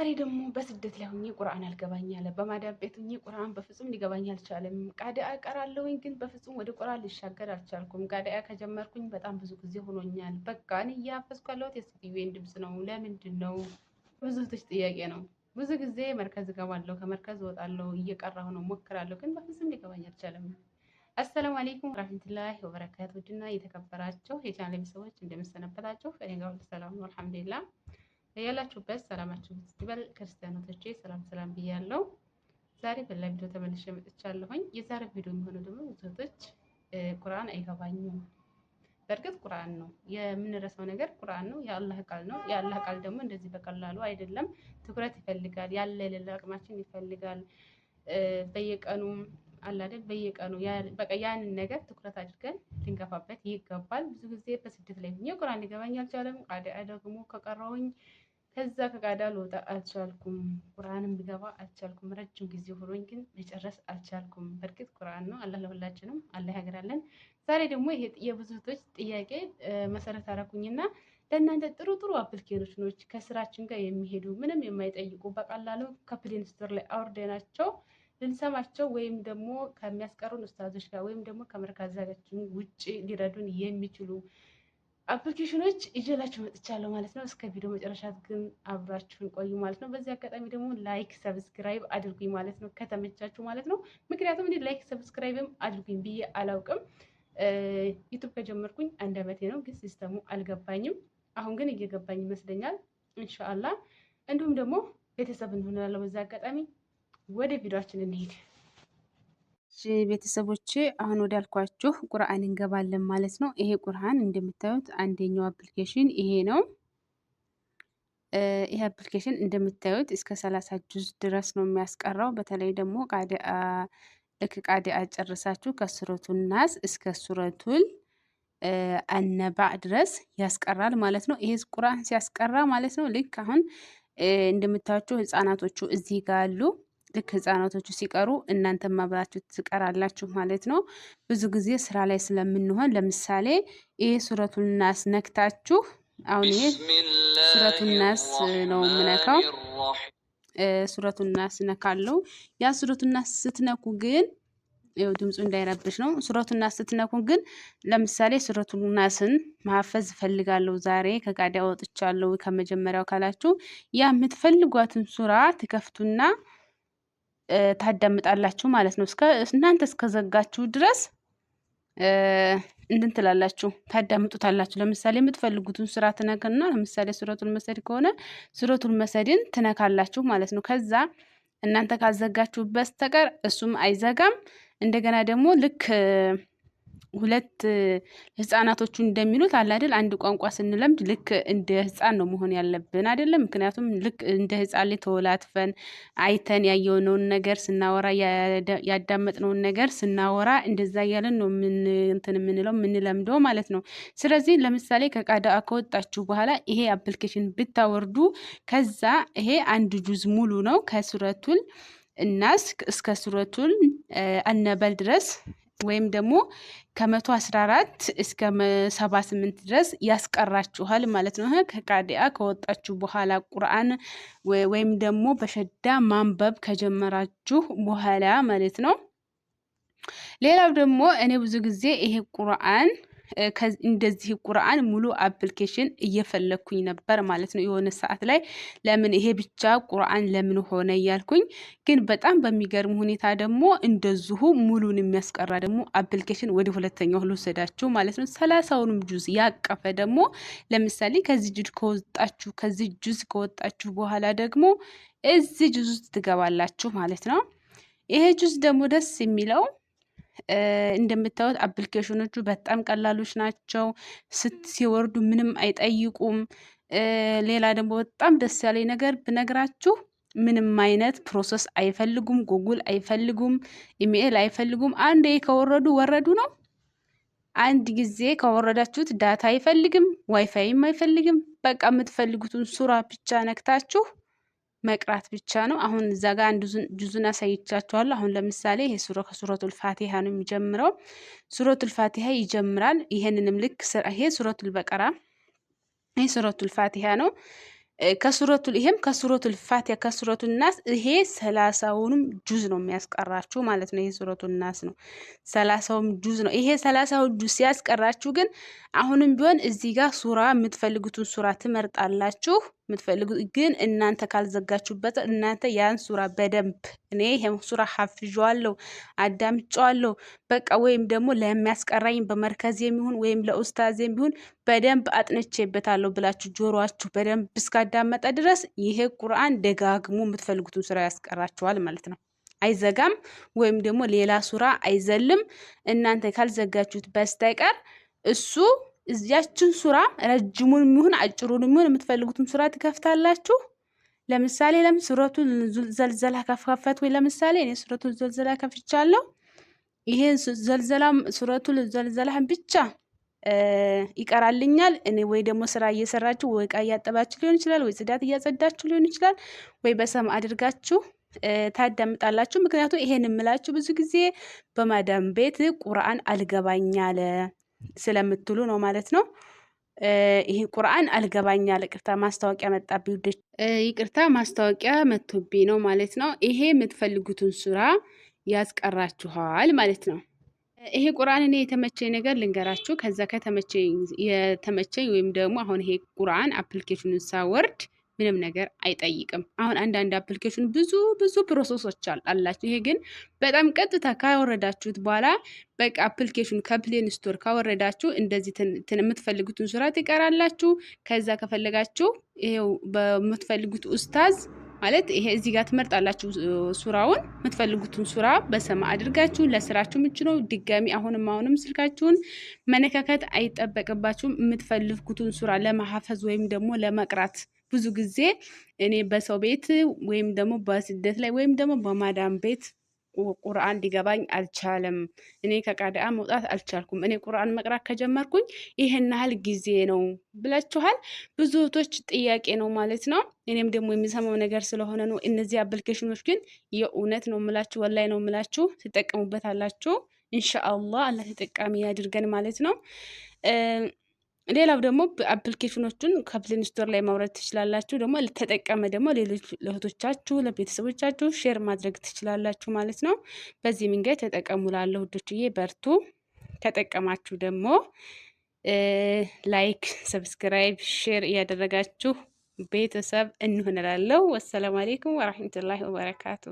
ዛሬ ደግሞ በስደት ላይ ሆኜ ቁርአን አልገባኝ አለ። በማዳም ቤት ሆኜ ቁርአን በፍጹም ሊገባኝ አልቻለም። ቃዲያ እቀራለሁኝ ግን በፍጹም ወደ ቁርአን ልሻገር አልቻልኩም። ቃዲያ ከጀመርኩኝ በጣም ብዙ ጊዜ ሆኖኛል። በቃ እኔ እያፈዝኩ ያለሁት የሴትዮዋን ድምፅ ነው። ለምንድን ነው? ብዙ ጥያቄ ነው። ብዙ ጊዜ መርከዝ እገባለሁ፣ ከመርከዝ እወጣለሁ፣ እየቀራሁ ነው፣ ሞክራለሁ፣ ግን በፍጹም ሊገባኝ አልቻለም። አሰላሙ አለይኩም ወራህመቱላሂ ወበረካቱ። ውድና የተከበራችሁ የቻናሌ ሰዎች እንደምሰነበታችሁ፣ እኔ ጋር ሁሉ ሰላም ነው አልሐምዱሊላህ። ያላችሁበት ሰላማችሁ ይበል። ክርስቲያኖቶቼ ሰላም ሰላም ብያለሁ። ዛሬ በሌላ ቪዲዮ ተመልሼ መጥቻለሁኝ። የዛሬ ቪዲዮ የሚሆነው ደግሞ ብዙዎች ቁርአን አይገባኝም። በእርግጥ ቁርአን ነው የምንረሳው ነገር፣ ቁርአን ነው፣ የአላህ ቃል ነው። የአላህ ቃል ደግሞ እንደዚህ በቀላሉ አይደለም፣ ትኩረት ይፈልጋል፣ ያለ የሌለ አቅማችን ይፈልጋል። በየቀኑ አላደል በየቀኑ በቃ ያንን ነገር ትኩረት አድርገን ልንገፋበት ይገባል። ብዙ ጊዜ በስደት ላይ ሆኜ ቁርአን ሊገባኝ አልቻለም። ቃዲያ ደግሞ ከቀረውኝ ከዛ ከቃዲያ ልወጣ አልቻልኩም። ቁርአንም ቢገባ አልቻልኩም። ረጅም ጊዜ ሆኖኝ ግን መጨረስ አልቻልኩም። በእርግጥ ቁርአን ነው። አላህ ለሁላችንም አላህ ያገራለን። ዛሬ ደግሞ ይሄ የብዙ እህቶች ጥያቄ መሰረት አደረኩኝና ለእናንተ ጥሩ ጥሩ አፕሊኬሽኖች ከስራችን ጋር የሚሄዱ ምንም የማይጠይቁ በቀላሉ ከፕሌይ ስቶር ላይ አውርደናቸው ልንሰማቸው ወይም ደግሞ ከሚያስቀሩን ኡስታዞች ጋር ወይም ደግሞ ከመርካዛችን ውጭ ሊረዱን የሚችሉ አፕሊኬሽኖች ይዤላችሁ መጥቻለሁ ማለት ነው። እስከ ቪዲዮ መጨረሻ ግን አብራችሁን ቆዩ ማለት ነው። በዚህ አጋጣሚ ደግሞ ላይክ ሰብስክራይብ አድርጉኝ ማለት ነው፣ ከተመቻችሁ ማለት ነው። ምክንያቱም እኔ ላይክ ሰብስክራይብም አድርጉኝ ብዬ አላውቅም። ዩቱብ ከጀመርኩኝ 1 ዓመቴ ነው፣ ግን ሲስተሙ አልገባኝም። አሁን ግን እየገባኝ ይመስለኛል ኢንሻአላህ። እንዲሁም ደግሞ ቤተሰብ እንሆናለን። በዚህ አጋጣሚ ወደ ቪዲዮአችን እንሄድ። ቤተሰቦቼ አሁን ወዳልኳችሁ ቁርአን እንገባለን ማለት ነው። ይሄ ቁርአን እንደምታዩት አንደኛው አፕሊኬሽን ይሄ ነው። ይሄ አፕሊኬሽን እንደምታዩት እስከ 30 ጁዝ ድረስ ነው የሚያስቀራው። በተለይ ደግሞ ቃዲያ ጨርሳችሁ ከሱረቱል ናስ እስከ ሱረቱል አነባእ ድረስ ያስቀራል ማለት ነው። ይሄ ቁርአን ሲያስቀራ ማለት ነው ልክ አሁን እንደምታዩቸው ህፃናቶቹ እዚህ ጋር አሉ። ልክ ህፃናቶቹ ሲቀሩ እናንተም አብራችሁ ትቀራላችሁ ማለት ነው። ብዙ ጊዜ ስራ ላይ ስለምንሆን ለምሳሌ ይሄ ሱረቱል ናስ ነክታችሁ፣ አሁን ይሄ ሱረቱል ናስ ነው የምነካው። ሱረቱል ናስ ነካለው። ያ ሱረቱል ናስ ስትነኩ ግን ይኸው ድምፁ እንዳይረብሽ ነው። ሱረቱል ናስ ስትነኩ ግን ለምሳሌ ሱረቱል ናስን ማሐፈዝ እፈልጋለሁ ዛሬ ከቃዲያ ወጥቻለሁ ከመጀመሪያው ካላችሁ ያ የምትፈልጓትን ሱራ ትከፍቱና ታዳምጣላችሁ ማለት ነው። እናንተ እስከዘጋችሁ ድረስ እንትን ትላላችሁ፣ ታዳምጡታላችሁ። ለምሳሌ የምትፈልጉትን ሱራ ትነካና ለምሳሌ ሱረቱል መሰድ ከሆነ ሱረቱል መሰድን ትነካላችሁ ማለት ነው። ከዛ እናንተ ካዘጋችሁ በስተቀር እሱም አይዘጋም። እንደገና ደግሞ ልክ ሁለት ህፃናቶቹ እንደሚሉት አለ አይደል፣ አንድ ቋንቋ ስንለምድ ልክ እንደ ህፃን ነው መሆን ያለብን አይደለም። ምክንያቱም ልክ እንደ ህፃን ላይ ተወላትፈን አይተን ያየነውን ነገር ስናወራ ያዳመጥነውን ነገር ስናወራ እንደዛ እያለን ነው እንትን የምንለው የምንለምደው ማለት ነው። ስለዚህ ለምሳሌ ከቃዲያ ከወጣችሁ በኋላ ይሄ አፕሊኬሽን ብታወርዱ ከዛ ይሄ 1 ጁዝ ሙሉ ነው ከሱረቱል ናስ እስከ ሱረቱል አነበል ድረስ ወይም ደግሞ ከ114 እስከ 78 ድረስ ያስቀራችኋል ማለት ነው። ከቃዲያ ከወጣችሁ በኋላ ቁርአን ወይም ደግሞ በሸዳ ማንበብ ከጀመራችሁ በኋላ ማለት ነው። ሌላው ደግሞ እኔ ብዙ ጊዜ ይሄ ቁርአን እንደዚህ ቁርአን ሙሉ አፕሊኬሽን እየፈለኩኝ ነበር ማለት ነው። የሆነ ሰዓት ላይ ለምን ይሄ ብቻ ቁርአን ለምን ሆነ እያልኩኝ፣ ግን በጣም በሚገርም ሁኔታ ደግሞ እንደዚሁ ሙሉን የሚያስቀራ ደግሞ አፕሊኬሽን ወደ ሁለተኛው ልወሰዳችሁ ማለት ነው። 30ውንም ጁዝ ያቀፈ ደግሞ ለምሳሌ ከዚህ ጁዝ ከወጣችሁ በኋላ ደግሞ እዚህ ጁዝ ውስጥ ትገባላችሁ ማለት ነው። ይሄ ጁዝ ደግሞ ደስ የሚለው እንደምታዩት አፕሊኬሽኖቹ በጣም ቀላሎች ናቸው። ሲወርዱ ምንም አይጠይቁም። ሌላ ደግሞ በጣም ደስ ያለኝ ነገር ብነግራችሁ ምንም አይነት ፕሮሰስ አይፈልጉም። ጉግል አይፈልጉም፣ ኢሜይል አይፈልጉም። አንዴ ከወረዱ ወረዱ ነው። አንድ ጊዜ ከወረዳችሁት ዳታ አይፈልግም፣ ዋይፋይም አይፈልግም። በቃ የምትፈልጉትን ሱራ ብቻ ነክታችሁ መቅራት ብቻ ነው። አሁን እዛ ጋር አንድ ጁዙን አሳይቻችኋለሁ። አሁን ለምሳሌ ይሄ ከሱረቱል ፋቲሃ ነው የሚጀምረው። ሱረቱል ፋቲሃ ይጀምራል። ይሄንንም ልክ ይሄ ሱረቱል በቀራ፣ ይሄ ሱረቱል ፋቲሃ ነው። ከሱረቱል ይሄም ከሱረቱል ፋቲሃ ከሱረቱል ናስ ይሄ 30ውንም ጁዝ ነው የሚያስቀራችሁ ማለት ነው። ይሄ ሱረቱል ናስ ነው 30ውም ጁዝ ነው። ይሄ 30ው ጁዝ ሲያስቀራችሁ ግን አሁንም ቢሆን እዚህ ጋር ሱራ የምትፈልጉትን ሱራ ትመርጣላችሁ። የምትፈልጉት ግን እናንተ ካልዘጋችሁበት እናንተ ያን ሱራ በደንብ እኔ ይሄን ሱራ ሐፍዣለሁ አዳምጫለሁ በቃ ወይም ደግሞ ለሚያስቀራኝ በመርከዝ የሚሆን ወይም ለኡስታዝ የሚሆን በደንብ አጥንቼበታለሁ ብላችሁ ጆሮአችሁ በደንብ እስካዳመጠ ድረስ ይሄ ቁርአን ደጋግሞ የምትፈልጉትን ሱራ ያስቀራችኋል ማለት ነው። አይዘጋም ወይም ደግሞ ሌላ ሱራ አይዘልም። እናንተ ካልዘጋችሁት በስተቀር እሱ እዚያችን ሱራ ረጅሙን የሚሆን አጭሩን የሚሆን የምትፈልጉትን ሱራ ትከፍታላችሁ። ለምሳሌ ሱረቱል ዘልዘላ ከፈት ወይ ለምሳሌ እኔ ሱረቱል ዘልዘላ ከፍቻለሁ። ይሄን ሱረቱል ዘልዘላህን ብቻ ይቀራልኛል። እኔ ወይ ደግሞ ስራ እየሰራችሁ ወይ ዕቃ እያጠባችሁ ሊሆን ይችላል፣ ወይ ጽዳት እያጸዳችሁ ሊሆን ይችላል፣ ወይ በሰም አድርጋችሁ ታዳምጣላችሁ። ምክንያቱም ይሄን የምላችሁ ብዙ ጊዜ በማዳም ቤት ቁርአን አልገባኛለ ስለምትሉ ነው ማለት ነው። ይሄ ቁርአን አልገባኛለ ይቅርታ ማስታወቂያ መጣብኝ ውዴ፣ ይቅርታ ማስታወቂያ መጥቶብኝ ነው ማለት ነው። ይሄ የምትፈልጉትን ሱራ ያስቀራችኋል ማለት ነው። ይሄ ቁርአን እኔ የተመቸኝ ነገር ልንገራችሁ። ከዛ የተመቸኝ ወይም ደግሞ አሁን ይሄ ቁርአን አፕሊኬሽኑን ሳወርድ ምንም ነገር አይጠይቅም። አሁን አንዳንድ አፕሊኬሽን ብዙ ፕሮሰሶች አላቸው። ይሄ ግን በጣም ቀጥታ ካወረዳችሁት በኋላ በቃ አፕሊኬሽኑ ከፕሌን ስቶር ካወረዳችሁ እንደዚህ የምትፈልጉትን ሱራ ትቀራላችሁ። ከዛ ከፈለጋችሁ ይሄው በምትፈልጉት ኡስታዝ ማለት ይሄ እዚህ ጋር ትመርጣላችሁ ሱራውን። የምትፈልጉትን ሱራ በሰማ አድርጋችሁ ለስራችሁ የምትችሉ ድጋሚ አሁንም ስልካችሁን መነካከት አይጠበቅባችሁም። የምትፈልጉትን ሱራ ለማሐፈዝ ወይም ደግሞ ለመቅራት ብዙ ጊዜ እኔ በሰው ቤት ወይም ደግሞ በስደት ላይ ወይም ደግሞ በማዳም ቤት ቁርአን ሊገባኝ አልቻለም። እኔ ከቃዲያ መውጣት አልቻልኩም። እኔ ቁርአን መቅራት ከጀመርኩኝ ይሄን ያህል ጊዜ ነው ብላችኋል። ብዙ እህቶች ጥያቄ ነው ማለት ነው። እኔም ደግሞ የሚሰማው ነገር ስለሆነ ነው። እነዚህ አፕሊኬሽኖች ግን የእውነት ነው የምላችሁ፣ ወላሂ ነው የምላችሁ፣ ትጠቀሙበታላችሁ። ኢንሻአላህ አላህ ተጠቃሚ ያድርገን ማለት ነው። ሌላው ደግሞ አፕሊኬሽኖቹን ከፕሌይ ስቶር ላይ ማውረድ ትችላላችሁ። ደግሞ ለተጠቀመ ደግሞ ሌሎች ለእህቶቻችሁ ለቤተሰቦቻችሁ ሼር ማድረግ ትችላላችሁ ማለት ነው። በዚህ መንገድ ተጠቀሙ። ላለሁ ውዶችዬ በርቱ። ተጠቀማችሁ ደግሞ ላይክ፣ ሰብስክራይብ፣ ሼር እያደረጋችሁ ቤተሰብ እንሆናለን። ወሰላሙ አለይኩም ወራህመቱላሂ ወበረካቱ።